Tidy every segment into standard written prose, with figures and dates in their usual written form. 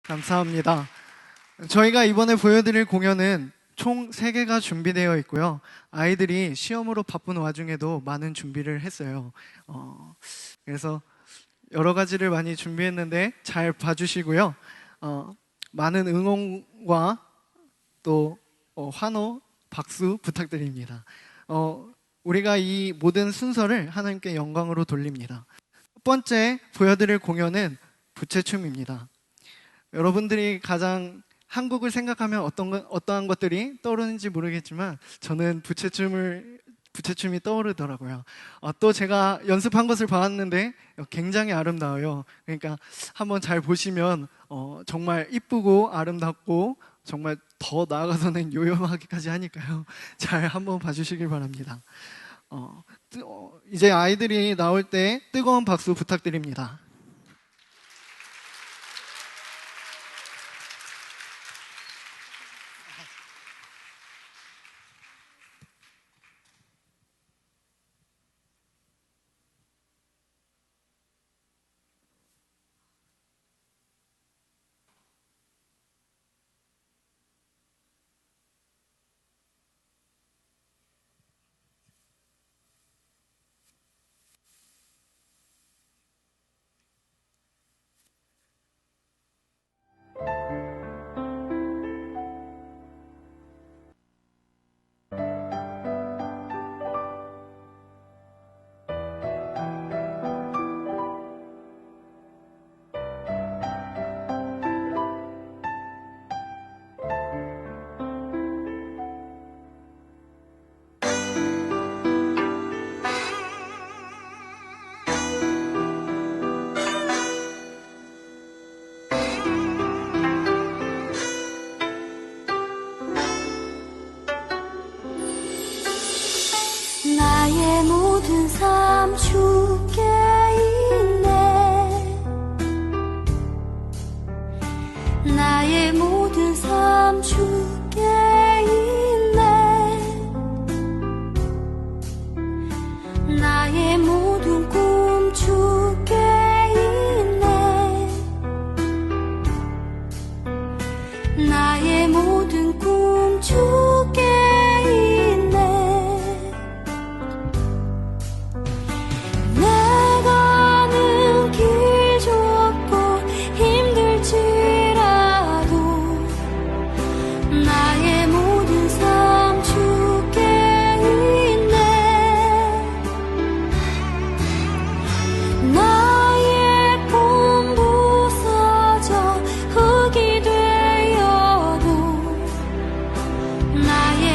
감사합니다. 저희가 이번에 보여드릴 공연은 총 3개가 준비되어 있고요. 아이들이 시험으로 바쁜 와중에도 많은 준비를 했어요. 그래서 여러 가지를 많이 준비했는데 잘 봐주시고요. 많은 응원과 또 환호, 박수 부탁드립니다. 우리가 이 모든 순서를 하나님께 영광으로 돌립니다. 첫 번째 보여드릴 공연은 부채춤입니다. 여러분들이 가장 한국을 생각하면 어떠한 것들이 떠오르는지 모르겠지만 저는 부채춤이 떠오르더라고요. 또 제가 연습한 것을 봤는데 굉장히 아름다워요. 그러니까 한번 잘 보시면 정말 이쁘고 아름답고 정말 더 나아가서는 요염하기까지 하니까요. 잘 한번 봐주시길 바랍니다. 이제 아이들이 나올 때 뜨거운 박수 부탁드립니다. 나의 모든 삶 주께 있네. 나의 모든 삶 주께 있네. 나의 모든 꿈 주께 있네. 나의 모든 꿈 주께 나의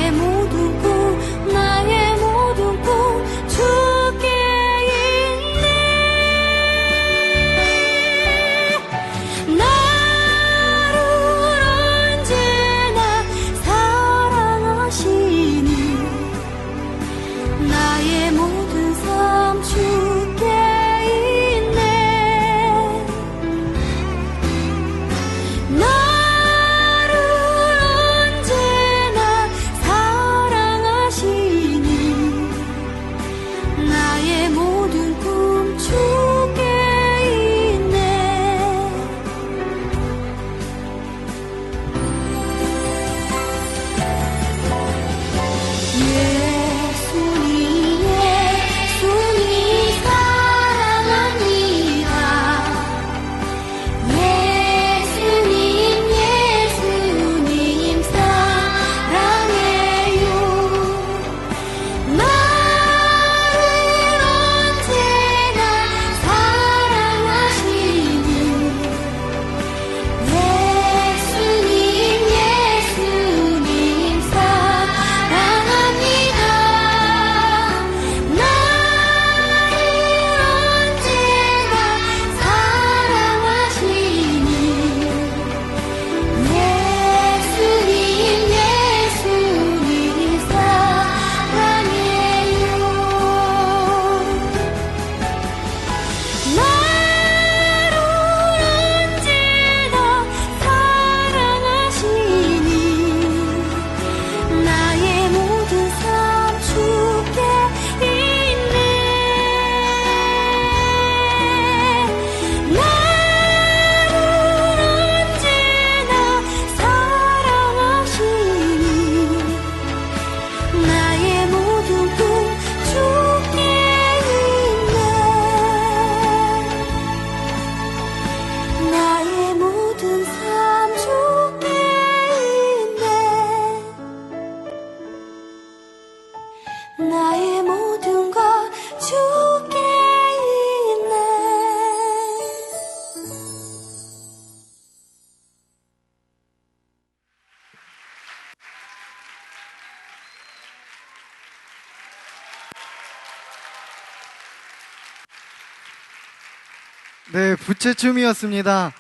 네, 부채춤이었습니다.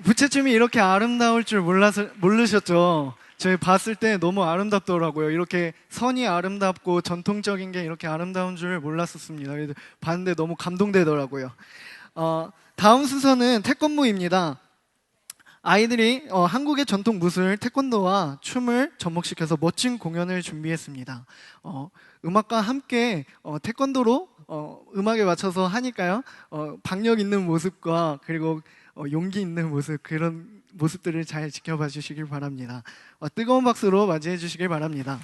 부채춤이 이렇게 아름다울 줄 모르셨죠? 저희 봤을 때 너무 아름답더라고요. 이렇게 선이 아름답고 전통적인 게 이렇게 아름다운 줄 몰랐었습니다. 그래서 봤는데 너무 감동되더라고요. 다음 순서는 태권무입니다. 아이들이 한국의 전통 무술 태권도와 춤을 접목시켜서 멋진 공연을 준비했습니다. 음악과 함께 태권도로 음악에 맞춰서 하니까요. 박력 있는 모습과 그리고 용기 있는 모습, 그런 모습들을 잘 지켜봐 주시길 바랍니다. 뜨거운 박수로 맞이해 주시길 바랍니다.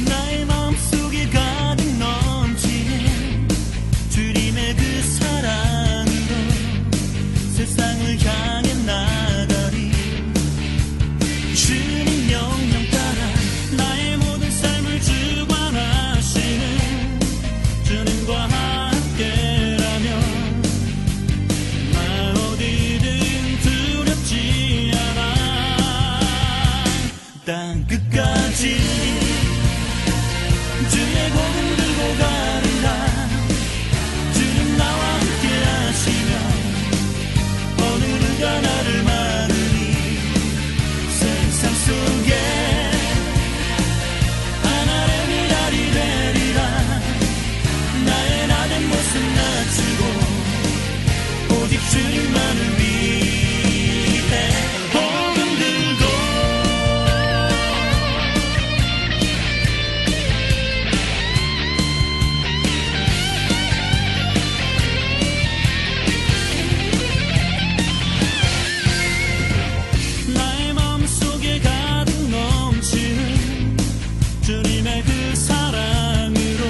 나의 마음속에 가득 넘치는 주님의 그 사랑으로 세상을 향해 나가리. 주님 명령 따라 나의 모든 삶을 주관하시는 주님과 함께라면 나 어디든 두렵지 않아. 땅 끝까지 주의 복음 들고 가리라. 주님 나와 함께 하시면 어느 누가 나를 막으리. 세상 속에 하나님이 달이 되리라. 나의 나된 모습 낮추고 오직 주님만을 위해 복음 들고 나의 마음속에 가득 넘치는 주님의 그 사랑으로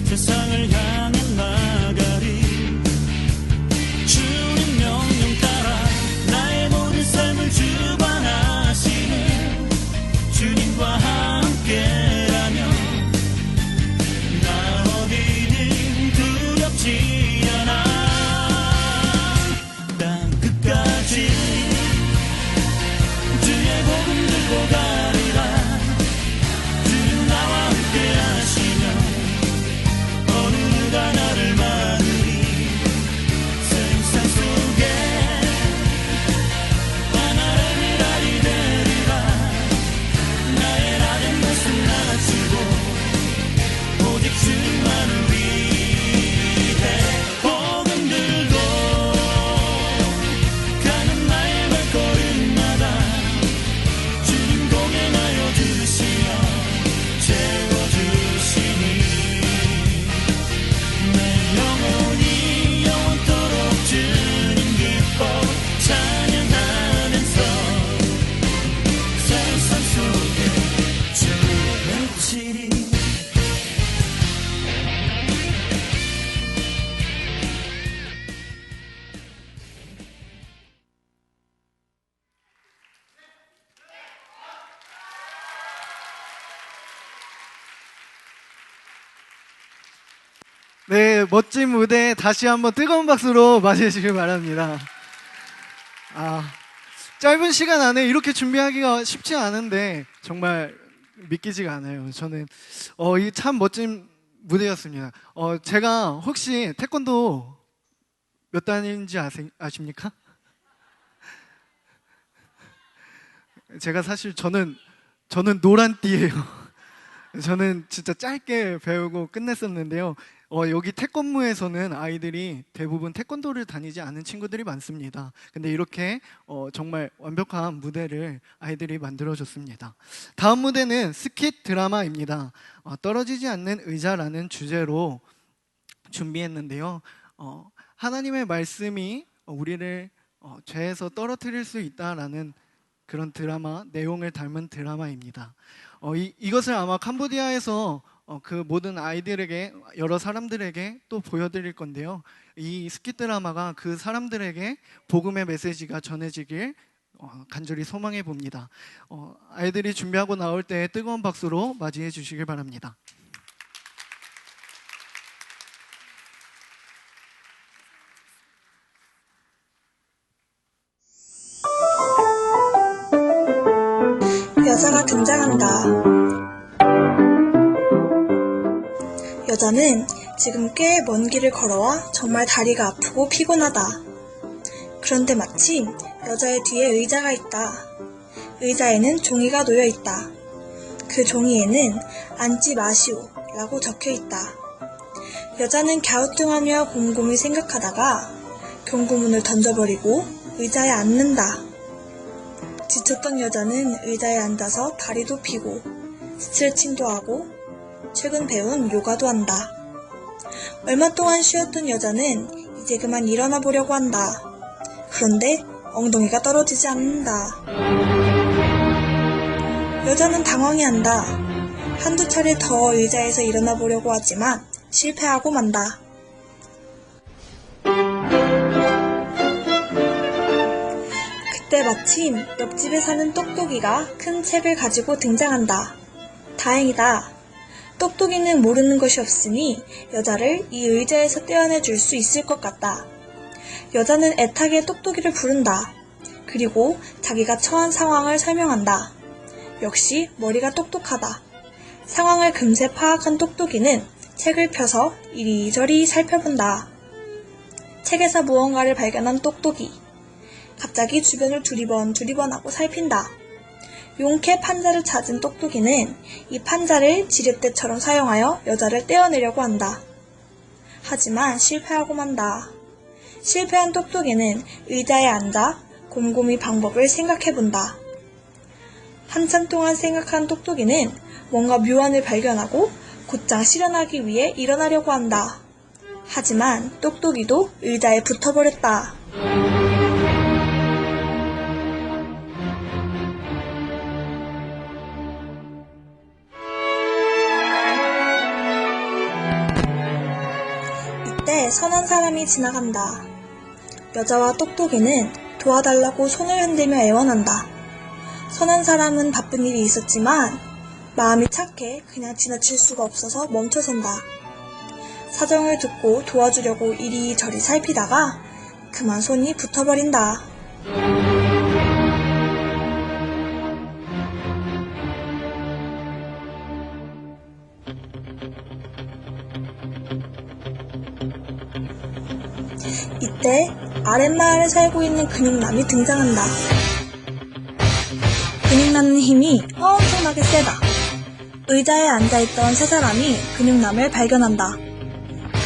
세상을 향해 나가리. 주님 명령 따라 나의 모든 삶을 주관하시는 주님과 함께라면 나 어디든 두렵지 않아. 땅 끝까지 주의 복음 들고 가리라. 주님 나와 함께 하시면 어느 누가 나를 막으리. 세상 속에 하나님이 달이 되리라. 나의 나된 모습 낮추고 오직 주님만을 위해 복음 들고 가는 나의 발걸음마다 주님 공에 나여 주시며 채워주시니 내 영혼이 영원토록 주님 기뻐 찬양하면서 세상 속에 주를 외치리. 네, 멋진 무대 다시 한번 뜨거운 박수로 맞이해 주시길 바랍니다. 짧은 시간 안에 이렇게 준비하기가 쉽지 않은데 정말 믿기지가 않아요. 저는 이 참 멋진 무대였습니다. 제가 혹시 태권도 몇 단인지 아십니까? 제가 사실 저는 노란띠예요. 저는 진짜 짧게 배우고 끝냈었는데요. 여기 태권무에서는 아이들이 대부분 태권도를 다니지 않은 친구들이 많습니다. 근데 이렇게 정말 완벽한 무대를 아이들이 만들어줬습니다. 다음 무대는 스킷 드라마입니다. 떨어지지 않는 의자라는 주제로 준비했는데요. 하나님의 말씀이 우리를 죄에서 떨어뜨릴 수 있다라는 그런 드라마, 내용을 닮은 드라마입니다. 이것을 아마 캄보디아에서 그 모든 아이들에게, 여러 사람들에게 또 보여드릴 건데요. 이 스킷 드라마가 그 사람들에게 복음의 메시지가 전해지길 간절히 소망해 봅니다. 아이들이 준비하고 나올 때 뜨거운 박수로 맞이해 주시길 바랍니다. 여자가 등장한다. 여자는 지금 꽤 먼 길을 걸어와 정말 다리가 아프고 피곤하다. 그런데 마침 여자의 뒤에 의자가 있다. 의자에는 종이가 놓여 있다. 그 종이에는 앉지 마시오 라고 적혀 있다. 여자는 갸우뚱하며 곰곰이 생각하다가 경고문을 던져버리고 의자에 앉는다. 지쳤던 여자는 의자에 앉아서 다리도 펴고 스트레칭도 하고 최근 배운 요가도 한다. 얼마 동안 쉬었던 여자는 이제 그만 일어나 보려고 한다. 그런데 엉덩이가 떨어지지 않는다. 여자는 당황해한다. 한두 차례 더 의자에서 일어나 보려고 하지만 실패하고 만다. 그때 마침 옆집에 사는 똑똑이가 큰 책을 가지고 등장한다. 다행이다. 똑똑이는 모르는 것이 없으니 여자를 이 의자에서 떼어내 줄 수 있을 것 같다. 여자는 애타게 똑똑이를 부른다. 그리고 자기가 처한 상황을 설명한다. 역시 머리가 똑똑하다. 상황을 금세 파악한 똑똑이는 책을 펴서 이리저리 살펴본다. 책에서 무언가를 발견한 똑똑이. 갑자기 주변을 두리번하고 살핀다. 용케 판자를 찾은 똑똑이는 이 판자를 지렛대처럼 사용하여 여자를 떼어내려고 한다. 하지만 실패하고 만다. 실패한 똑똑이는 의자에 앉아 곰곰이 방법을 생각해본다. 한참 동안 생각한 똑똑이는 뭔가 묘안을 발견하고 곧장 실현하기 위해 일어나려고 한다. 하지만 똑똑이도 의자에 붙어버렸다. 이때 선한 사람이 지나간다. 여자와 똑똑이는 도와달라고 손을 흔들며 애원한다. 선한 사람은 바쁜 일이 있었지만 마음이 착해 그냥 지나칠 수가 없어서 멈춰선다. 사정을 듣고 도와주려고 이리저리 살피다가 그만 손이 붙어버린다. 이때 아랫마을에 살고 있는 근육남이 등장한다. 근육남의 힘이 엄청나게 세다. 의자에 앉아있던 세 사람이 근육남을 발견한다.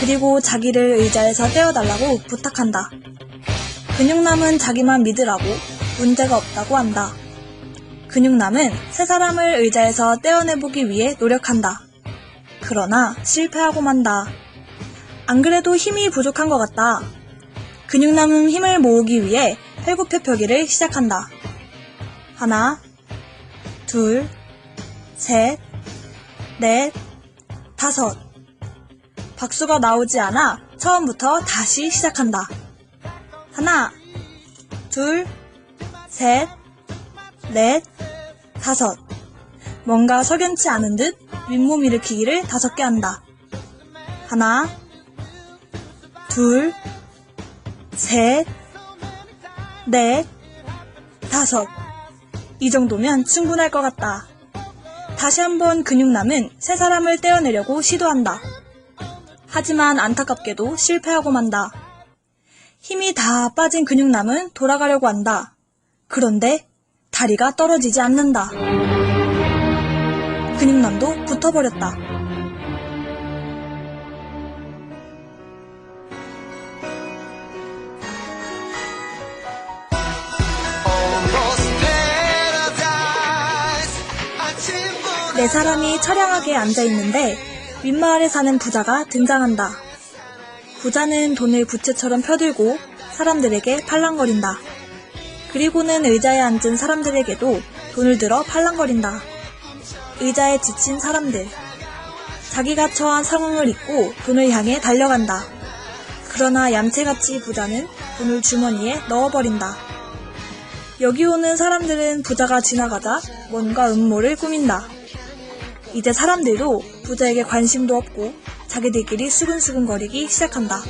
그리고 자기를 의자에서 떼어달라고 부탁한다. 근육남은 자기만 믿으라고 문제가 없다고 한다. 근육남은 세 사람을 의자에서 떼어내보기 위해 노력한다. 그러나 실패하고 만다. 안 그래도 힘이 부족한 것 같다. 근육남은 힘을 모으기 위해 팔굽혀펴기를 시작한다. 하나, 둘, 셋, 넷, 다섯. 박수가 나오지 않아 처음부터 다시 시작한다. 하나, 둘, 셋, 넷, 다섯. 뭔가 석연치 않은 듯 윗몸 일으키기를 5개 한다. 하나, 둘, 셋, 넷, 다섯. 이 정도면 충분할 것 같다. 다시 한번 근육남은 세 사람을 떼어내려고 시도한다. 하지만 안타깝게도 실패하고 만다. 힘이 다 빠진 근육남은 돌아가려고 한다. 그런데 다리가 떨어지지 않는다. 근육남도 붙어버렸다. 네 사람이 처량하게 앉아있는데 윗마을에 사는 부자가 등장한다. 부자는 돈을 부채처럼 펴들고 사람들에게 팔랑거린다. 그리고는 의자에 앉은 사람들에게도 돈을 들어 팔랑거린다. 의자에 지친 사람들. 자기가 처한 상황을 잊고 돈을 향해 달려간다. 그러나 얌체같이 부자는 돈을 주머니에 넣어버린다. 여기 오는 사람들은 부자가 지나가자 뭔가 음모를 꾸민다. 이제 사람들도 부자에게 관심도 없고 자기들끼리 수근수근거리기 시작한다.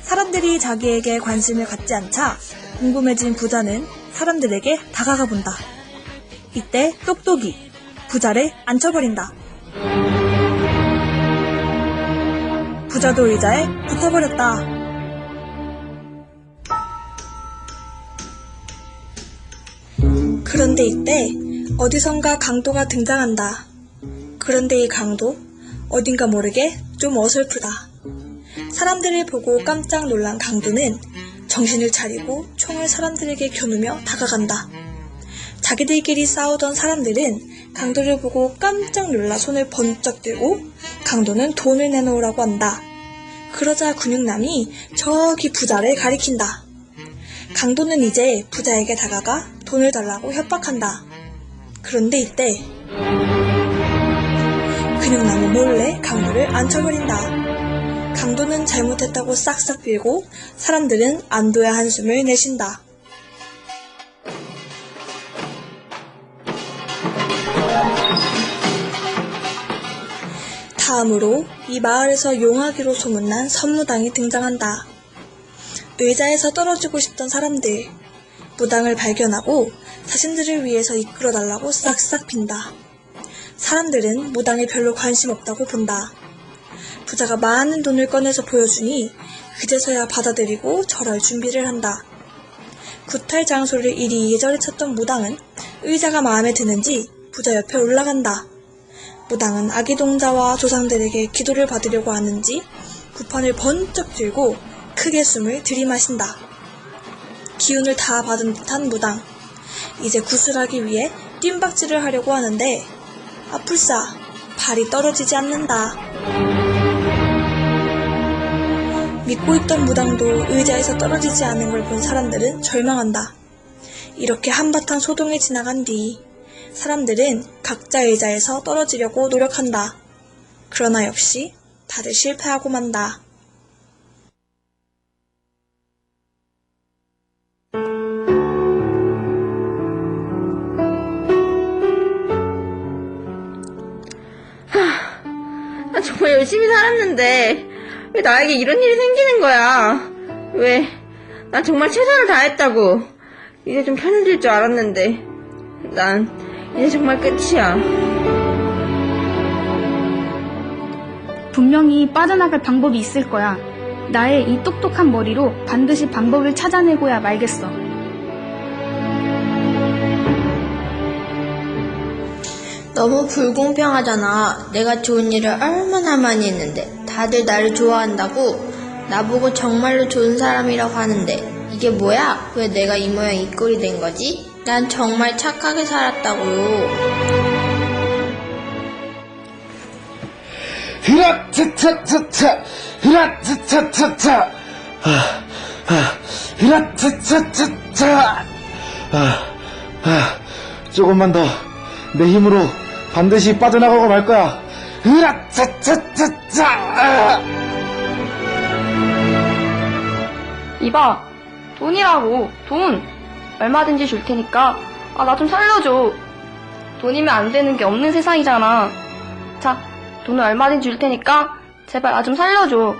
사람들이 자기에게 관심을 갖지 않자 궁금해진 부자는 사람들에게 다가가 본다. 이때 똑똑이 부자를 앉혀버린다. 부자도 의자에 붙어버렸다. 그런데 이때 어디선가 강도가 등장한다. 그런데 이 강도 어딘가 모르게 좀 어설프다. 사람들을 보고 깜짝 놀란 강도는 정신을 차리고 총을 사람들에게 겨누며 다가간다. 자기들끼리 싸우던 사람들은 강도를 보고 깜짝 놀라 손을 번쩍 들고 강도는 돈을 내놓으라고 한다. 그러자 근육남이 저기 부자를 가리킨다. 강도는 이제 부자에게 다가가 돈을 달라고 협박한다. 그런데 이때 근육남은 몰래 강도를 앉혀버린다. 강도는 잘못했다고 싹싹 빌고 사람들은 안도의 한숨을 내쉰다. 다음으로 이 마을에서 용하기로 소문난 선무당이 등장한다. 의자에서 떨어지고 싶던 사람들, 무당을 발견하고 자신들을 위해서 이끌어달라고 싹싹 빈다. 사람들은 무당에 별로 관심 없다고 본다. 부자가 많은 돈을 꺼내서 보여주니 그제서야 받아들이고 절할 준비를 한다. 구탈 장소를 이리저리 찾던 무당은 의자가 마음에 드는지 부자 옆에 올라간다. 무당은 아기동자와 조상들에게 기도를 받으려고 하는지 구판을 번쩍 들고 크게 숨을 들이마신다. 기운을 다 받은 듯한 무당. 이제 구슬하기 위해 뜀박질을 하려고 하는데 아플싸 발이 떨어지지 않는다. 믿고 있던 무당도 의자에서 떨어지지 않은 걸 본 사람들은 절망한다. 이렇게 한바탕 소동이 지나간 뒤 사람들은 각자 의자에서 떨어지려고 노력한다. 그러나 역시 다들 실패하고 만다. 나 정말 열심히 살았는데 왜 나에게 이런 일이 생기는 거야? 왜? 난 정말 최선을 다했다고. 이제 좀 편해질 줄 알았는데 난 이제 정말 끝이야. 분명히 빠져나갈 방법이 있을 거야. 나의 이 똑똑한 머리로 반드시 방법을 찾아내고야 말겠어. 너무 불공평하잖아. 내가 좋은 일을 얼마나 많이 했는데 다들 나를 좋아한다고 나보고 정말로 좋은 사람이라고 하는데 이게 뭐야? 왜 내가 이 모양 이 꼴이 된 거지? 난 정말 착하게 살았다고요. 히라차차차차 히라차차차차 히라차차차차 조금만 더 내 힘으로 반드시 빠져나가고 말 거야. 히라차차차차 이봐, 돈이라고, 돈. 얼마든지 줄 테니까, 나 좀 살려줘. 돈이면 안 되는 게 없는 세상이잖아. 자, 돈을 얼마든지 줄 테니까, 제발 나 좀 살려줘.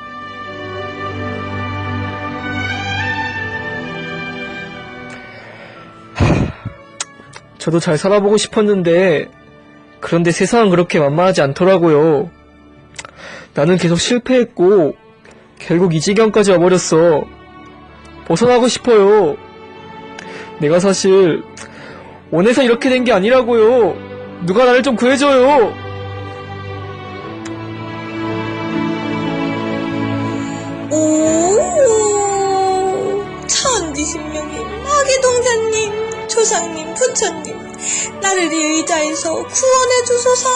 저도 잘 살아보고 싶었는데 그런데 세상은 그렇게 만만하지 않더라고요. 나는 계속 실패했고 결국 이 지경까지 와버렸어. 벗어나고 싶어요. 내가 사실 원해서 이렇게 된 게 아니라고요. 누가 나를 좀 구해줘요. 오, 천지신명님, 아기동자님, 조상님, 부처님, 나를 이 의자에서 구원해 주소서.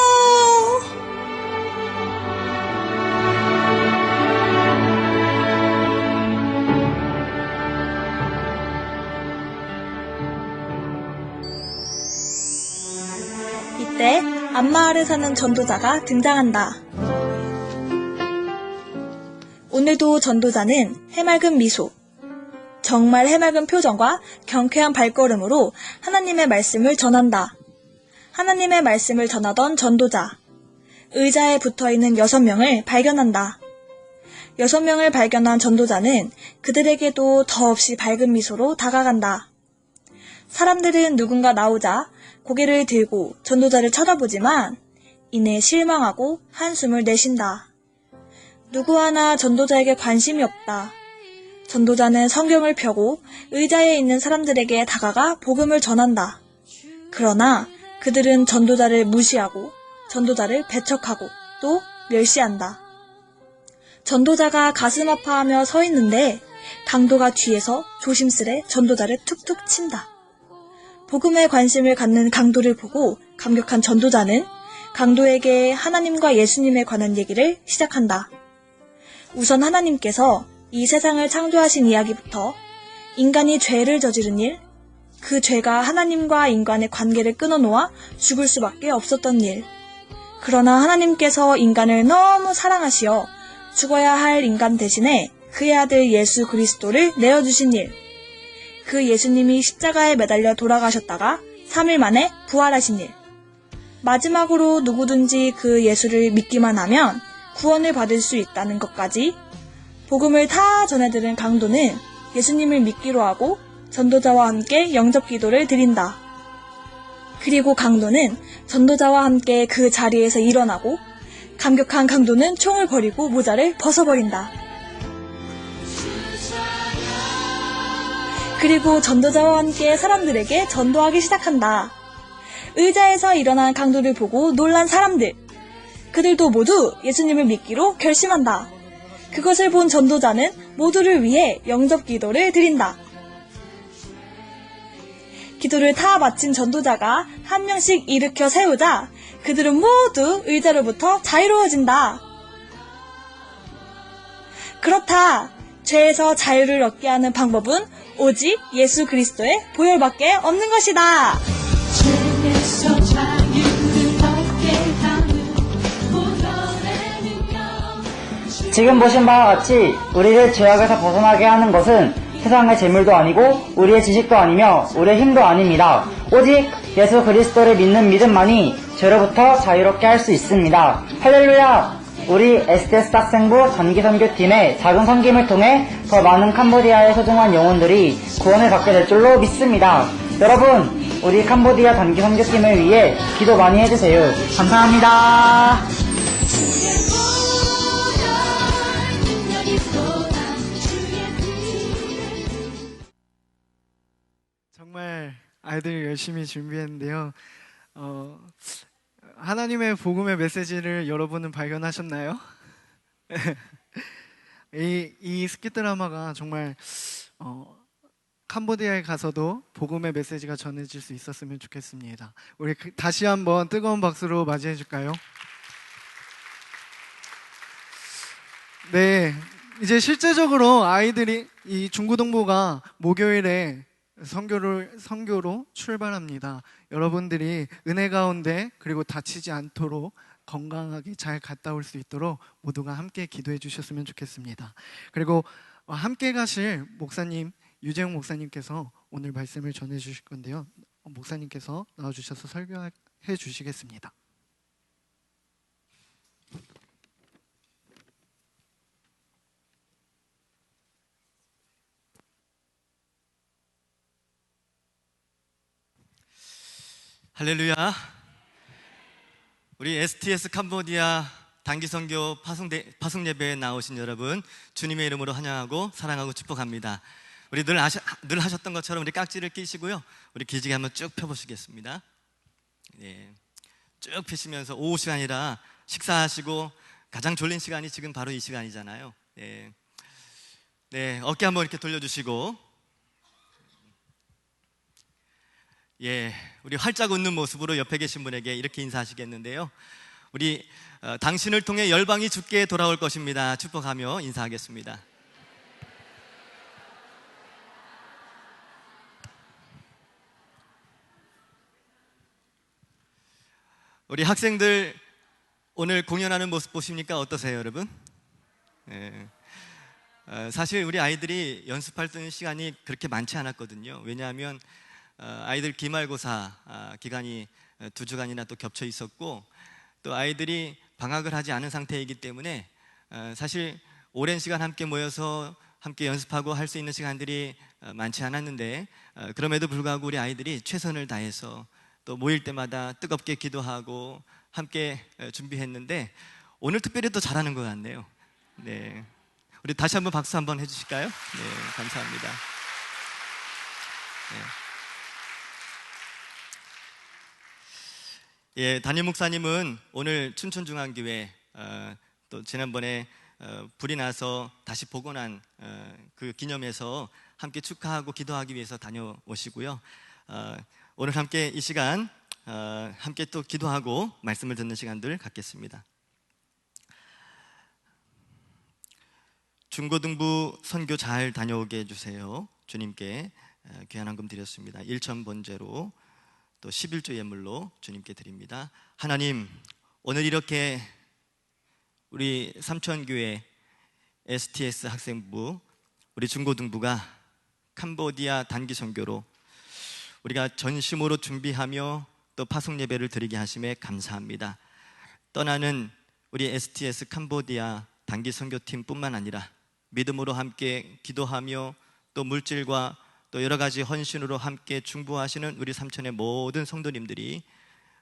이때 앞마을에 사는 전도자가 등장한다. 오늘도 전도자는 해맑은 미소, 정말 해맑은 표정과 경쾌한 발걸음으로 하나님의 말씀을 전한다. 하나님의 말씀을 전하던 전도자, 의자에 붙어있는 6명을 발견한다. 6명을 발견한 전도자는 그들에게도 더없이 밝은 미소로 다가간다. 사람들은 누군가 나오자 고개를 들고 전도자를 쳐다보지만 이내 실망하고 한숨을 내쉰다. 누구 하나 전도자에게 관심이 없다. 전도자는 성경을 펴고 의자에 있는 사람들에게 다가가 복음을 전한다. 그러나 그들은 전도자를 무시하고 전도자를 배척하고 또 멸시한다. 전도자가 가슴 아파하며 서 있는데 강도가 뒤에서 조심스레 전도자를 툭툭 친다. 복음에 관심을 갖는 강도를 보고 감격한 전도자는 강도에게 하나님과 예수님에 관한 얘기를 시작한다. 우선 하나님께서 이 세상을 창조하신 이야기부터 인간이 죄를 저지른 일, 그 죄가 하나님과 인간의 관계를 끊어놓아 죽을 수밖에 없었던 일, 그러나 하나님께서 인간을 너무 사랑하시어 죽어야 할 인간 대신에 그의 아들 예수 그리스도를 내어주신 일, 그 예수님이 십자가에 매달려 돌아가셨다가 3일 만에 부활하신 일, 마지막으로 누구든지 그 예수를 믿기만 하면 구원을 받을 수 있다는 것까지 복음을 다 전해들은 강도는 예수님을 믿기로 하고 전도자와 함께 영접 기도를 드린다. 그리고 강도는 전도자와 함께 그 자리에서 일어나고 감격한 강도는 총을 버리고 모자를 벗어버린다. 그리고 전도자와 함께 사람들에게 전도하기 시작한다. 의자에서 일어난 강도를 보고 놀란 사람들, 그들도 모두 예수님을 믿기로 결심한다. 그것을 본 전도자는 모두를 위해 영접 기도를 드린다. 기도를 다 마친 전도자가 한 명씩 일으켜 세우자 그들은 모두 의자로부터 자유로워진다. 그렇다. 죄에서 자유를 얻게 하는 방법은 오직 예수 그리스도의 보혈밖에 없는 것이다. 지금 보신 바와 같이 우리를 죄악에서 벗어나게 하는 것은 세상의 재물도 아니고 우리의 지식도 아니며 우리의 힘도 아닙니다. 오직 예수 그리스도를 믿는 믿음만이 죄로부터 자유롭게 할 수 있습니다. 할렐루야! 우리 SDS 학생부 단기선교팀의 작은 섬김을 통해 더 많은 캄보디아의 소중한 영혼들이 구원을 받게 될 줄로 믿습니다. 여러분, 우리 캄보디아 단기선교팀을 위해 기도 많이 해주세요. 감사합니다. 정말 아이들이 열심히 준비했는데요. 하나님의 복음의 메시지를 여러분은 발견하셨나요? 이 스키 드라마가 정말 캄보디아에 가서도 복음의 메시지가 전해질 수 있었으면 좋겠습니다. 우리 다시 한번 뜨거운 박수로 맞이해 줄까요? 네, 이제 실제적으로 아이들이 이 중고등부가 목요일에 선교로 출발합니다. 여러분들이 은혜 가운데 그리고 다치지 않도록 건강하게 잘 갔다 올 수 있도록 모두가 함께 기도해 주셨으면 좋겠습니다. 그리고 함께 가실 목사님 유재용 목사님께서 오늘 말씀을 전해 주실 건데요. 목사님께서 나와주셔서 설교해 주시겠습니다. 할렐루야. 우리 STS 캄보디아 단기선교 파송 예배에 나오신 여러분, 주님의 이름으로 환영하고 사랑하고 축복합니다. 우리 늘 하셨던 것처럼 우리 깍지를 끼시고요, 우리 기지개 한번 쭉 펴보시겠습니다. 예, 쭉 펴시면서 오후 시간이라 식사하시고 가장 졸린 시간이 지금 바로 이 시간이잖아요. 예, 네, 어깨 한번 이렇게 돌려주시고, 예, 우리 활짝 웃는 모습으로 옆에 계신 분에게 이렇게 인사하시겠는데요. 우리 당신을 통해 열방이 주께 돌아올 것입니다. 축복하며 인사하겠습니다. 우리 학생들 오늘 공연하는 모습 보십니까? 어떠세요, 여러분? 예. 사실 우리 아이들이 연습할 수 있는 시간이 그렇게 많지 않았거든요. 왜냐하면 아이들 기말고사 기간이 2주간이나 또 겹쳐 있었고, 또 아이들이 방학을 하지 않은 상태이기 때문에 사실 오랜 시간 함께 모여서 함께 연습하고 할 수 있는 시간들이 많지 않았는데, 그럼에도 불구하고 우리 아이들이 최선을 다해서 또 모일 때마다 뜨겁게 기도하고 함께 준비했는데, 오늘 특별히 더 잘하는 것 같네요. 네, 우리 다시 한번 박수 한번 해주실까요? 네, 감사합니다. 네. 예, 담임 목사님은 오늘 춘천중앙교회 또 지난번에 불이 나서 다시 복원한 그 기념에서 함께 축하하고 기도하기 위해서 다녀오시고요. 오늘 함께 이 시간 함께 또 기도하고 말씀을 듣는 시간들 갖겠습니다. 중고등부 선교 잘 다녀오게 해주세요. 주님께 귀한 헌금 드렸습니다. 1천 번제로 또 11조 예물로 주님께 드립니다. 하나님, 오늘 이렇게 우리 삼천교회 STS 학생부, 우리 중고등부가 캄보디아 단기 선교로 우리가 전심으로 준비하며 또 파송 예배를 드리게 하심에 감사합니다. 떠나는 우리 STS 캄보디아 단기 선교팀뿐만 아니라 믿음으로 함께 기도하며 또 물질과 또 여러 가지 헌신으로 함께 중보하시는 우리 삼천의 모든 성도님들이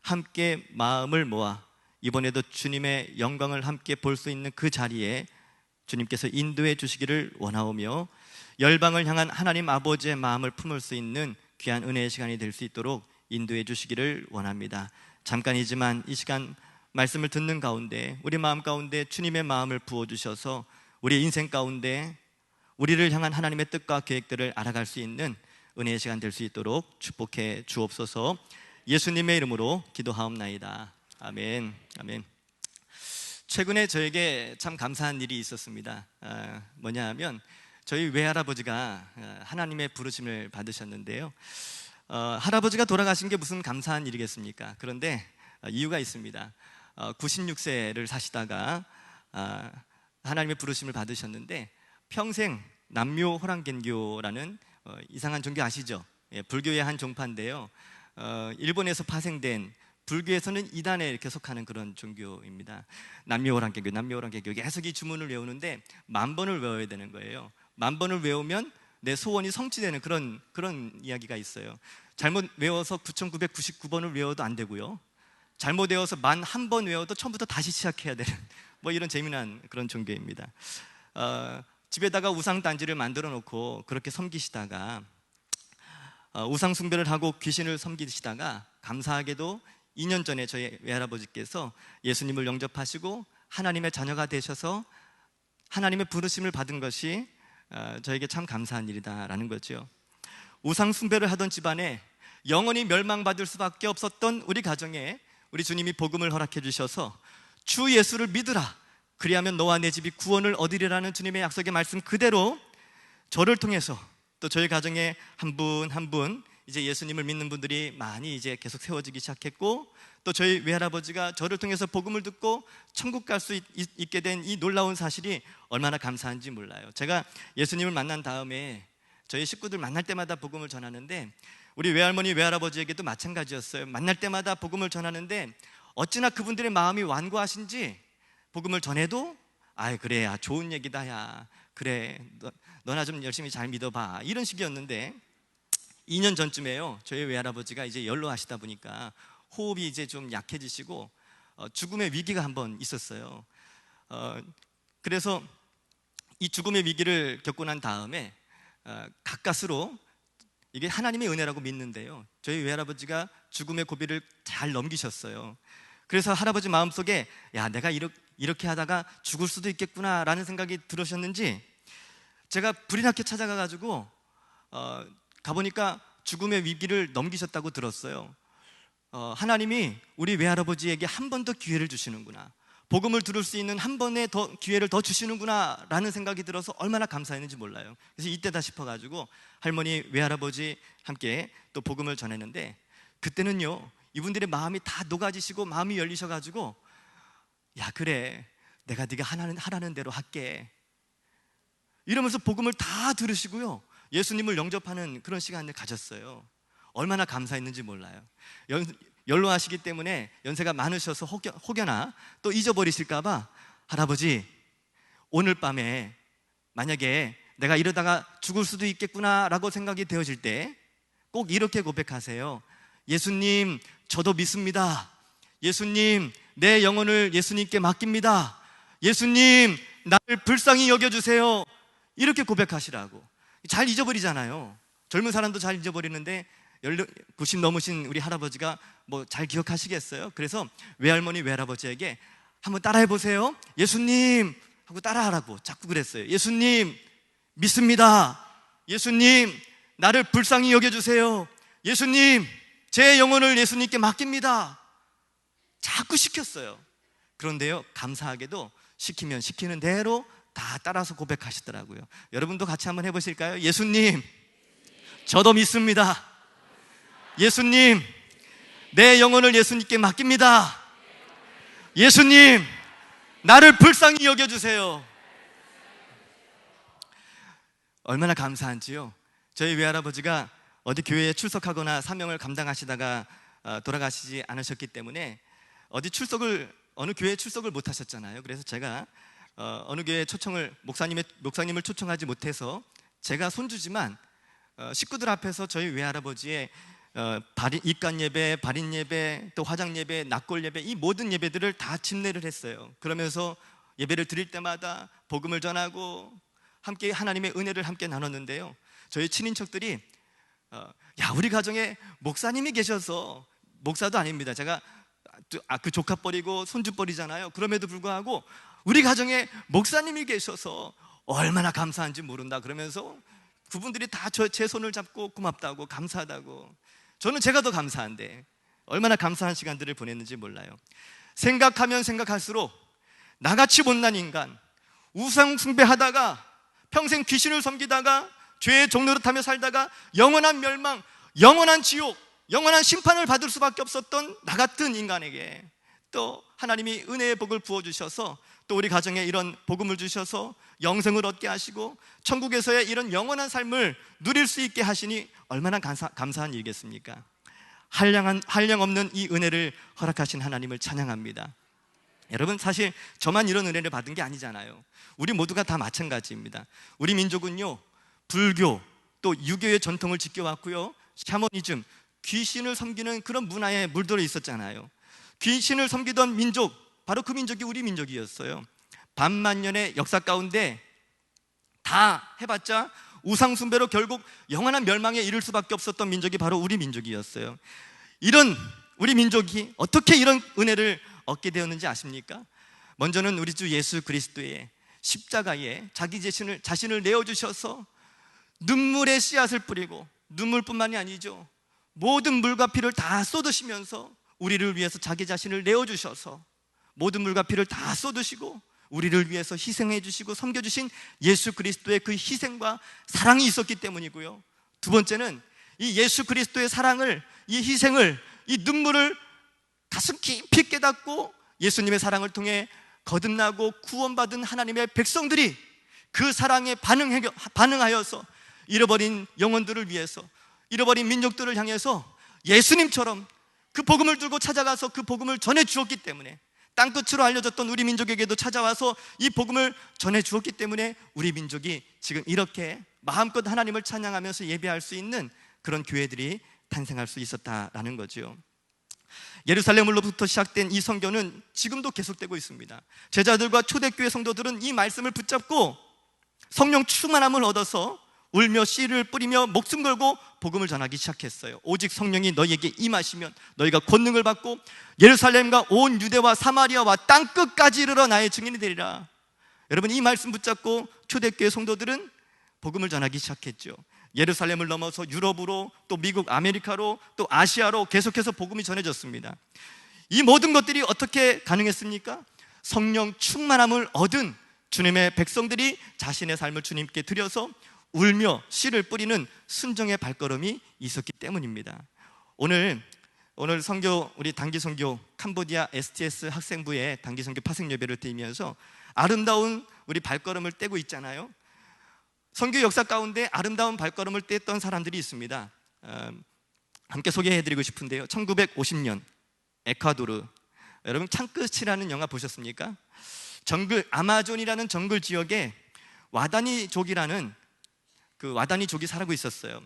함께 마음을 모아 이번에도 주님의 영광을 함께 볼 수 있는 그 자리에 주님께서 인도해 주시기를 원하오며, 열방을 향한 하나님 아버지의 마음을 품을 수 있는 귀한 은혜의 시간이 될 수 있도록 인도해 주시기를 원합니다. 잠깐이지만 이 시간 말씀을 듣는 가운데 우리 마음 가운데 주님의 마음을 부어주셔서 우리 인생 가운데 우리를 향한 하나님의 뜻과 계획들을 알아갈 수 있는 은혜의 시간 될 수 있도록 축복해 주옵소서. 예수님의 이름으로 기도하옵나이다. 아멘. 아멘. 최근에 저에게 참 감사한 일이 있었습니다. 뭐냐 하면 저희 외할아버지가 하나님의 부르심을 받으셨는데요. 할아버지가 돌아가신 게 무슨 감사한 일이겠습니까? 그런데 이유가 있습니다. 96세를 사시다가 하나님의 부르심을 받으셨는데 평생 남묘 호랑겐교라는 이상한 종교 아시죠? 예, 불교의 한 종파인데요. 일본에서 파생된, 불교에서는 이단에 이렇게 속하는 그런 종교입니다. 남묘 호랑겐교, 남묘 호랑겐교, 계속 이 주문을 외우는데 10,000번을 외워야 되는 거예요. 10,000번을 외우면 내 소원이 성취되는 그런 이야기가 있어요. 잘못 외워서 9,999번을 외워도 안 되고요. 잘못 외워서 11,000번 외워도 처음부터 다시 시작해야 되는 뭐 이런 재미난 그런 종교입니다. 집에다가 우상단지를 만들어 놓고 그렇게 섬기시다가 우상 숭배를 하고 귀신을 섬기시다가 감사하게도 2년 전에 저희 외할아버지께서 예수님을 영접하시고 하나님의 자녀가 되셔서 하나님의 부르심을 받은 것이 저에게 참 감사한 일이다라는 거죠. 우상 숭배를 하던 집안에 영원히 멸망받을 수밖에 없었던 우리 가정에 우리 주님이 복음을 허락해 주셔서 주 예수를 믿으라, 그리하면 너와 내 집이 구원을 얻으리라는 주님의 약속의 말씀 그대로 저를 통해서 또 저희 가정에 한 분 한 분 이제 예수님을 믿는 분들이 많이 이제 계속 세워지기 시작했고, 또 저희 외할아버지가 저를 통해서 복음을 듣고 천국 갈 수 있게 된 이 놀라운 사실이 얼마나 감사한지 몰라요. 제가 예수님을 만난 다음에 저희 식구들 만날 때마다 복음을 전하는데 우리 외할머니 외할아버지에게도 마찬가지였어요. 만날 때마다 복음을 전하는데 어찌나 그분들의 마음이 완고하신지 복음을 전해도 그래, 좋은 얘기다, 야 그래, 너나 좀 열심히 잘 믿어봐, 이런 식이었는데 2년 전쯤에요, 저희 외할아버지가 이제 연로하시다 보니까 호흡이 이제 좀 약해지시고 죽음의 위기가 한번 있었어요. 그래서 이 죽음의 위기를 겪고 난 다음에 가까스로 이게 하나님의 은혜라고 믿는데요, 저희 외할아버지가 죽음의 고비를 잘 넘기셨어요. 그래서 할아버지 마음속에 야, 내가 이렇게 하다가 죽을 수도 있겠구나 라는 생각이 들으셨는지 제가 불이 나게 찾아가가지고 가보니까 죽음의 위기를 넘기셨다고 들었어요. 하나님이 우리 외할아버지에게 한 번 더 기회를 주시는구나, 복음을 들을 수 있는 한 번의 더 기회를 더 주시는구나 라는 생각이 들어서 얼마나 감사했는지 몰라요. 그래서 이때다 싶어가지고 할머니 외할아버지 함께 또 복음을 전했는데 그때는요 이분들의 마음이 다 녹아지시고 마음이 열리셔가지고 야 그래 내가 네가 하라는 대로 할게 이러면서 복음을 다 들으시고요 예수님을 영접하는 그런 시간을 가졌어요. 얼마나 감사했는지 몰라요. 연로하시기 때문에 연세가 많으셔서 혹여나 또 잊어버리실까봐 할아버지 오늘 밤에 만약에 내가 이러다가 죽을 수도 있겠구나 라고 생각이 되어질 때 꼭 이렇게 고백하세요. 예수님 저도 믿습니다. 예수님 내 영혼을 예수님께 맡깁니다. 예수님 나를 불쌍히 여겨주세요. 이렇게 고백하시라고. 잘 잊어버리잖아요. 젊은 사람도 잘 잊어버리는데 90 넘으신 우리 할아버지가 뭐 잘 기억하시겠어요? 그래서 외할머니 외할아버지에게 한번 따라해보세요. 예수님 하고 따라하라고 자꾸 그랬어요. 예수님 믿습니다. 예수님 나를 불쌍히 여겨주세요. 예수님 제 영혼을 예수님께 맡깁니다. 자꾸 시켰어요. 그런데요 감사하게도 시키면 시키는 대로 다 따라서 고백하시더라고요. 여러분도 같이 한번 해보실까요? 예수님 저도 믿습니다. 예수님 내 영혼을 예수님께 맡깁니다. 예수님 나를 불쌍히 여겨주세요. 얼마나 감사한지요. 저희 외할아버지가 어디 교회에 출석하거나 사명을 감당하시다가 돌아가시지 않으셨기 때문에 어느 교회에 출석을 못 하셨잖아요. 그래서 제가 어느 교회에 목사님을 초청하지 못해서 제가 손주지만 식구들 앞에서 저희 외할아버지의 입간 예배, 발인 예배, 또 화장 예배, 낙골 예배 이 모든 예배들을 다 집례를 했어요. 그러면서 예배를 드릴 때마다 복음을 전하고 함께 하나님의 은혜를 함께 나눴는데요. 저희 친인척들이 야 우리 가정에 목사님이 계셔서 목사도 아닙니다. 제가 그 조카 뻘이고 손주 뻘이잖아요. 그럼에도 불구하고 우리 가정에 목사님이 계셔서 얼마나 감사한지 모른다 그러면서 그분들이 다 제 손을 잡고 고맙다고 감사하다고. 저는 제가 더 감사한데 얼마나 감사한 시간들을 보냈는지 몰라요. 생각하면 생각할수록 나같이 못난 인간 우상 숭배하다가 평생 귀신을 섬기다가 죄의 종노릇하며 살다가 영원한 멸망, 영원한 지옥, 영원한 심판을 받을 수밖에 없었던 나 같은 인간에게 또 하나님이 은혜의 복을 부어주셔서 또 우리 가정에 이런 복음을 주셔서 영생을 얻게 하시고 천국에서의 이런 영원한 삶을 누릴 수 있게 하시니 얼마나 감사한 일이겠습니까? 한량 없는 이 은혜를 허락하신 하나님을 찬양합니다. 여러분 사실 저만 이런 은혜를 받은 게 아니잖아요. 우리 모두가 다 마찬가지입니다. 우리 민족은요 불교 또 유교의 전통을 지켜왔고요 샤머니즘 귀신을 섬기는 그런 문화에 물들어 있었잖아요. 귀신을 섬기던 민족 바로 그 민족이 우리 민족이었어요. 반만년의 역사 가운데 다 해봤자 우상숭배로 결국 영원한 멸망에 이를 수밖에 없었던 민족이 바로 우리 민족이었어요. 이런 우리 민족이 어떻게 이런 은혜를 얻게 되었는지 아십니까? 먼저는 우리 주 예수 그리스도의 십자가에 자기 자신을 내어주셔서 눈물의 씨앗을 뿌리고 눈물뿐만이 아니죠 모든 물과 피를 다 쏟으시면서 우리를 위해서 자기 자신을 내어주셔서 모든 물과 피를 다 쏟으시고 우리를 위해서 희생해 주시고 섬겨주신 예수 그리스도의 그 희생과 사랑이 있었기 때문이고요. 두 번째는 이 예수 그리스도의 사랑을, 이 희생을, 이 눈물을 가슴 깊이 깨닫고 예수님의 사랑을 통해 거듭나고 구원받은 하나님의 백성들이 그 사랑에 반응하여서 잃어버린 영혼들을 위해서, 잃어버린 민족들을 향해서 예수님처럼 그 복음을 들고 찾아가서 그 복음을 전해 주었기 때문에, 땅끝으로 알려졌던 우리 민족에게도 찾아와서 이 복음을 전해 주었기 때문에 우리 민족이 지금 이렇게 마음껏 하나님을 찬양하면서 예배할 수 있는 그런 교회들이 탄생할 수 있었다라는 거죠. 예루살렘으로부터 시작된 이 선교는 지금도 계속되고 있습니다. 제자들과 초대교회 성도들은 이 말씀을 붙잡고 성령 충만함을 얻어서 울며 씨를 뿌리며 목숨 걸고 복음을 전하기 시작했어요. 오직 성령이 너희에게 임하시면 너희가 권능을 받고 예루살렘과 온 유대와 사마리아와 땅끝까지 이르러 나의 증인이 되리라. 여러분, 이 말씀 붙잡고 초대교회 성도들은 복음을 전하기 시작했죠. 예루살렘을 넘어서 유럽으로, 또 미국, 아메리카로, 또 아시아로 계속해서 복음이 전해졌습니다. 이 모든 것들이 어떻게 가능했습니까? 성령 충만함을 얻은 주님의 백성들이 자신의 삶을 주님께 드려서 울며 씨를 뿌리는 순종의 발걸음이 있었기 때문입니다. 오늘 오늘 우리 단기 선교 캄보디아 STS 학생부의 단기 선교 파생 예배를 드리면서 아름다운 우리 발걸음을 떼고 있잖아요. 선교 역사 가운데 아름다운 발걸음을 뗐던 사람들이 있습니다. 함께 소개해드리고 싶은데요. 1950년 에콰도르, 여러분 창끝이라는 영화 보셨습니까? 아마존이라는 정글 지역에 와다니족이라는 그 와다니족이 살고 있었어요.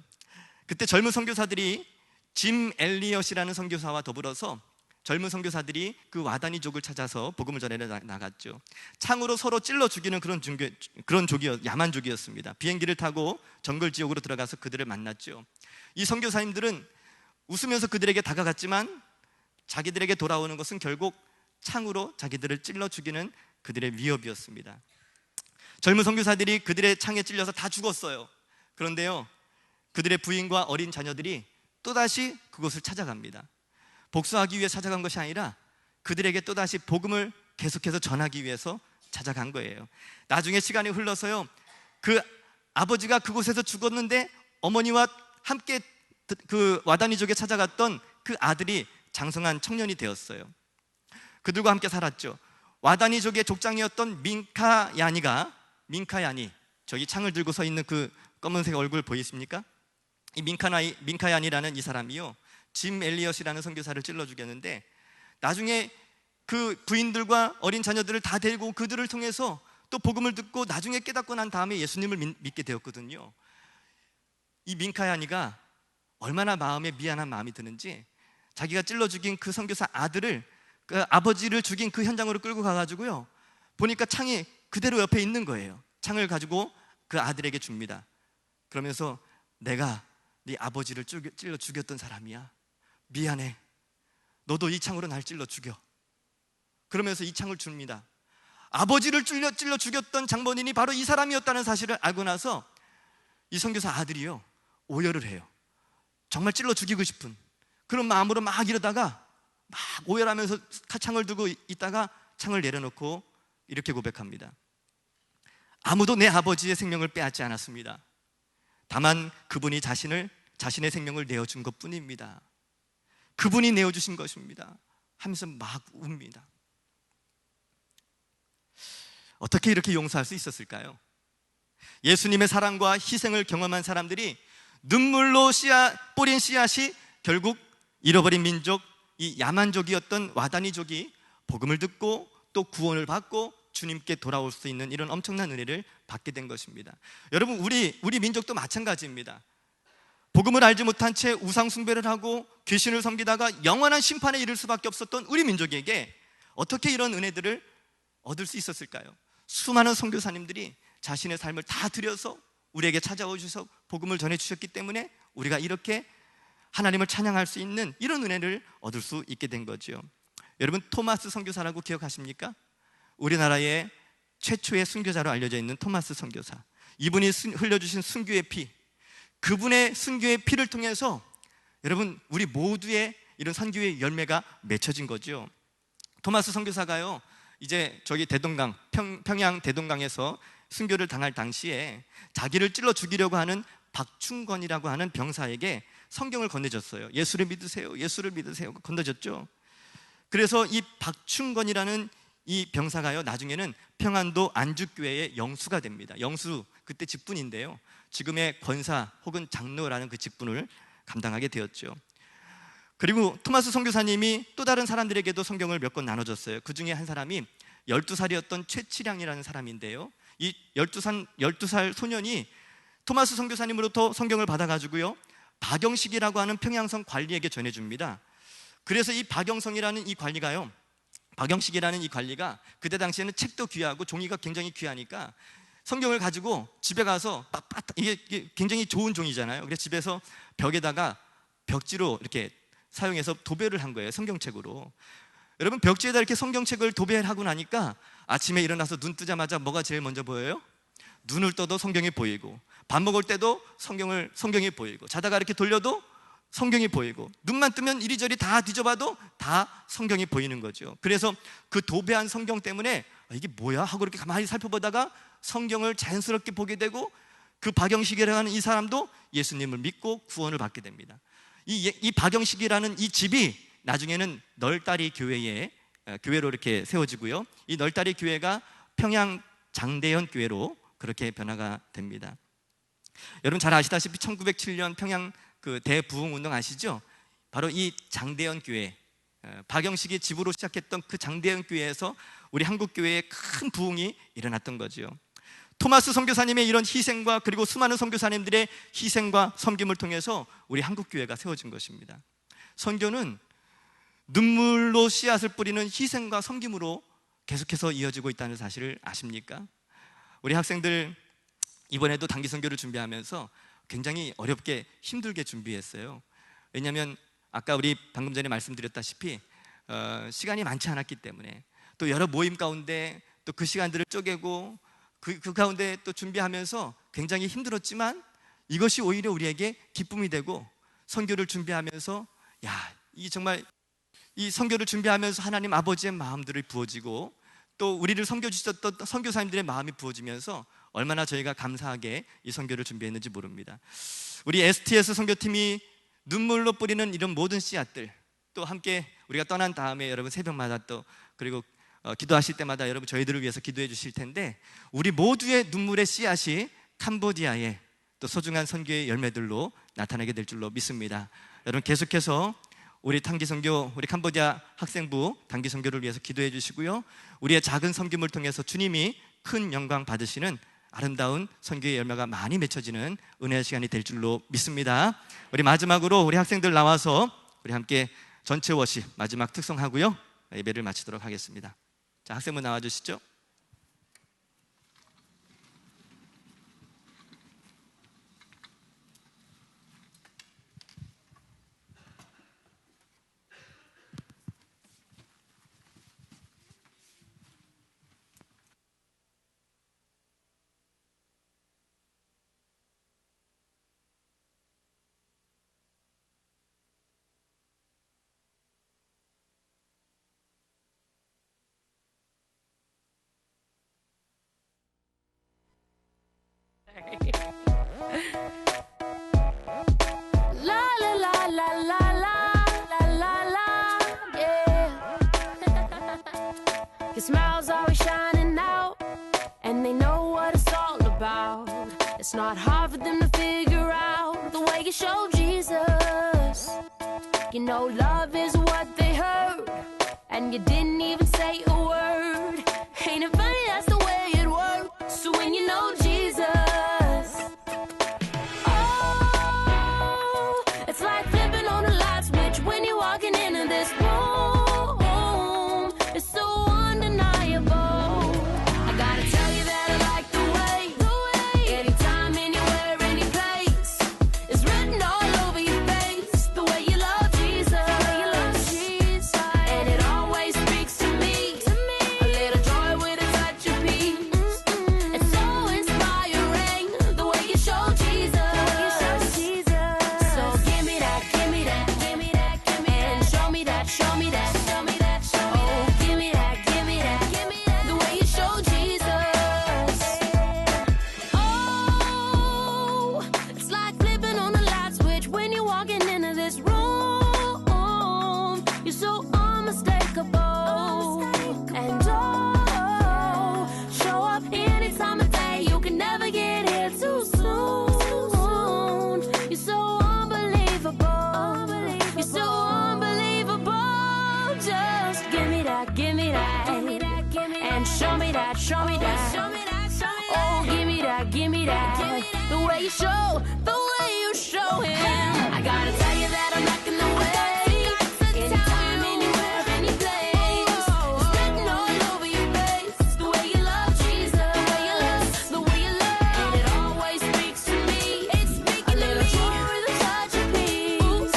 그때 젊은 선교사들이 짐 엘리엇이라는 선교사와 더불어서 젊은 선교사들이 그 와다니족을 찾아서 복음을 전해 나갔죠. 창으로 서로 찔러 죽이는 그런 야만족이었습니다. 비행기를 타고 정글 지역으로 들어가서 그들을 만났죠. 이 선교사님들은 웃으면서 그들에게 다가갔지만 자기들에게 돌아오는 것은 결국 창으로 자기들을 찔러 죽이는 그들의 위협이었습니다. 젊은 선교사들이 그들의 창에 찔려서 다 죽었어요. 그런데요, 그들의 부인과 어린 자녀들이 또다시 그곳을 찾아갑니다. 복수하기 위해 찾아간 것이 아니라 그들에게 또다시 복음을 계속해서 전하기 위해서 찾아간 거예요. 나중에 시간이 흘러서요, 그 아버지가 그곳에서 죽었는데 어머니와 함께 그 와다니족에 찾아갔던 그 아들이 장성한 청년이 되었어요. 그들과 함께 살았죠. 와다니족의 족장이었던 민카야니, 저기 창을 들고 서 있는 그 검은색 얼굴 보이십니까? 이 민카야니라는 이 사람이요, 짐 엘리엇이라는 선교사를 찔러 죽였는데 나중에 그 부인들과 어린 자녀들을 다 데리고 그들을 통해서 또 복음을 듣고 나중에 깨닫고 난 다음에 예수님을 믿게 되었거든요. 이 민카야니가 얼마나 마음에 미안한 마음이 드는지 자기가 찔러 죽인 그 선교사 아들을, 그 아버지를 죽인 그 현장으로 끌고 가가지고요, 보니까 창이 그대로 옆에 있는 거예요. 창을 가지고 그 아들에게 줍니다. 그러면서 내가 네 아버지를 찔러 죽였던 사람이야. 미안해. 너도 이 창으로 날 찔러 죽여. 그러면서 이 창을 줍니다. 아버지를 찔러 죽였던 장본인이 바로 이 사람이었다는 사실을 알고 나서 이 선교사 아들이요, 오열을 해요. 정말 찔러 죽이고 싶은 그런 마음으로 막 이러다가 막 오열하면서 창을 두고 있다가 창을 내려놓고 이렇게 고백합니다. 아무도 내 아버지의 생명을 빼앗지 않았습니다. 다만 그분이 자신의 생명을 내어준 것뿐입니다. 그분이 내어주신 것입니다 하면서 막 웁니다. 어떻게 이렇게 용서할 수 있었을까요? 예수님의 사랑과 희생을 경험한 사람들이 눈물로 뿌린 씨앗이 결국 잃어버린 민족, 이 야만족이었던 와다니족이 복음을 듣고 또 구원을 받고 주님께 돌아올 수 있는 이런 엄청난 은혜를 받게 된 것입니다. 여러분, 우리 민족도 마찬가지입니다. 복음을 알지 못한 채 우상 숭배를 하고 귀신을 섬기다가 영원한 심판에 이를 수밖에 없었던 우리 민족에게 어떻게 이런 은혜들을 얻을 수 있었을까요? 수많은 선교사님들이 자신의 삶을 다 들여서 우리에게 찾아오셔서 복음을 전해주셨기 때문에 우리가 이렇게 하나님을 찬양할 수 있는 이런 은혜를 얻을 수 있게 된 거죠. 여러분, 토마스 선교사라고 기억하십니까? 우리나라의 최초의 순교자로 알려져 있는 토마스 선교사, 이분이 흘려주신 순교의 피, 그분의 순교의 피를 통해서 여러분, 우리 모두의 이런 선교의 열매가 맺혀진 거죠. 토마스 선교사가요, 이제 저기 대동강, 평양 대동강에서 순교를 당할 당시에 자기를 찔러 죽이려고 하는 박충건이라고 하는 병사에게 성경을 건네줬어요. 예수를 믿으세요, 예수를 믿으세요 건네줬죠. 그래서 이 박충건이라는 이 병사가요, 나중에는 평안도 안주교회의 영수가 됩니다. 영수, 그때 직분인데요, 지금의 권사 혹은 장로라는 그 직분을 감당하게 되었죠. 그리고 토마스 선교사님이 또 다른 사람들에게도 성경을 몇 권 나눠줬어요. 그 중에 한 사람이 12살이었던 최치량이라는 사람인데요, 이 12살 소년이 토마스 선교사님으로부터 성경을 받아가지고요, 박영식이라고 하는 평양성 관리에게 전해줍니다. 그래서 이 박영식이라는 이 관리가 그때 당시에는 책도 귀하고 종이가 굉장히 귀하니까 성경을 가지고 집에 가서 이게 굉장히 좋은 종이잖아요. 그래서 집에서 벽에다가 벽지로 이렇게 사용해서 도배를 한 거예요, 성경책으로. 여러분, 벽지에다 이렇게 성경책을 도배를 하고 나니까 아침에 일어나서 눈 뜨자마자 뭐가 제일 먼저 보여요? 눈을 떠도 성경이 보이고, 밥 먹을 때도 성경이 보이고, 자다가 이렇게 돌려도 성경이 보이고, 눈만 뜨면 이리저리 다 뒤져봐도 다 성경이 보이는 거죠. 그래서 그 도배한 성경 때문에 이게 뭐야 하고 이렇게 가만히 살펴보다가 성경을 자연스럽게 보게 되고, 그 박영식이라고 하는 이 사람도 예수님을 믿고 구원을 받게 됩니다. 이 박영식이라는 이 집이 나중에는 널다리 교회로 이렇게 세워지고요. 이 널다리 교회가 평양 장대현 교회로 그렇게 변화가 됩니다. 여러분 잘 아시다시피 1907년 평양 그 대부흥운동 아시죠? 바로 이 장대현 교회, 박영식이 집으로 시작했던 그 장대현 교회에서 우리 한국 교회에 큰 부흥이 일어났던 거죠. 토마스 선교사님의 이런 희생과 그리고 수많은 선교사님들의 희생과 섬김을 통해서 우리 한국 교회가 세워진 것입니다. 선교는 눈물로 씨앗을 뿌리는 희생과 섬김으로 계속해서 이어지고 있다는 사실을 아십니까? 우리 학생들 이번에도 단기 선교를 준비하면서 굉장히 어렵게 힘들게 준비했어요. 왜냐하면 아까 우리 방금 전에 말씀드렸다시피 시간이 많지 않았기 때문에, 또 여러 모임 가운데 또 그 시간들을 쪼개고 그 가운데 또 준비하면서 굉장히 힘들었지만 이것이 오히려 우리에게 기쁨이 되고, 선교를 준비하면서 이 정말 이 선교를 준비하면서 하나님 아버지의 마음들이 부어지고 또 우리를 섬겨주셨던 선교사님들의 마음이 부어지면서 얼마나 저희가 감사하게 이 선교를 준비했는지 모릅니다. 우리 STS 선교팀이 눈물로 뿌리는 이런 모든 씨앗들, 또 함께 우리가 떠난 다음에 여러분 새벽마다 또 그리고 기도하실 때마다 여러분 저희들을 위해서 기도해 주실 텐데, 우리 모두의 눈물의 씨앗이 캄보디아의 또 소중한 선교의 열매들로 나타나게 될 줄로 믿습니다. 여러분 계속해서 우리 단기선교, 우리 캄보디아 학생부 단기선교를 위해서 기도해 주시고요, 우리의 작은 섬김을 통해서 주님이 큰 영광 받으시는 아름다운 선교의 열매가 많이 맺혀지는 은혜의 시간이 될 줄로 믿습니다. 우리 마지막으로 우리 학생들 나와서 우리 함께 전체 워십 마지막 특성하고요, 예배를 마치도록 하겠습니다. 자, 학생분 나와주시죠. La la la la la la la la, yeah. Your smile's always shining out, and they know what it's all about. It's not hard for them to figure out the way you show Jesus. You know love is what they heard, and you didn't even say a word. Ain't it funny, that's the way it works. So when you know Jesus, oh, it's like flipping on a light switch when you're walking into this room. It's so undeniable. I gotta tell you that I like the way, anytime, anywhere, any place, it's written all over your face. The way you love Jesus, and it always speaks to me. A little joy with a touch of peace. It's so inspiring, the way you show Jesus. So give me that, give me that, give me that, give me that, and show me that, show me that, show me that, show me that. Oh, give me that, give me that, give me that, the way you show Jesus. Oh, it's like flipping on a light switch when you're walking into this room. You're so unmistakable, and oh, show up any time of day. You can never get here too soon. You're so unbelievable. You're so unbelievable. Just give me that, give me that, and show me that, show me that. Oh, give me that, give me that. The way you show, the way you show him. I gotta tell you that I'm liking the way. Anytime, anywhere, any place, it's written all over your face. The way you love Jesus, the way you love, and it always speaks to me. It's speaking a little joy with a touch of peace. It's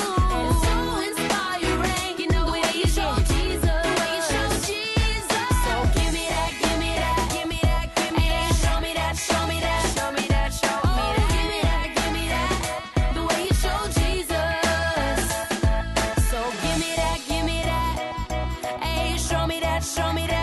so inspiring, you know the way you show Jesus, the way you show Jesus. So give me that, give me that, give me that, give me that, show me that, show me that, show me that, show me that. Give me that, give me that, the way you show Jesus. So give me that, hey, show me that, show me that.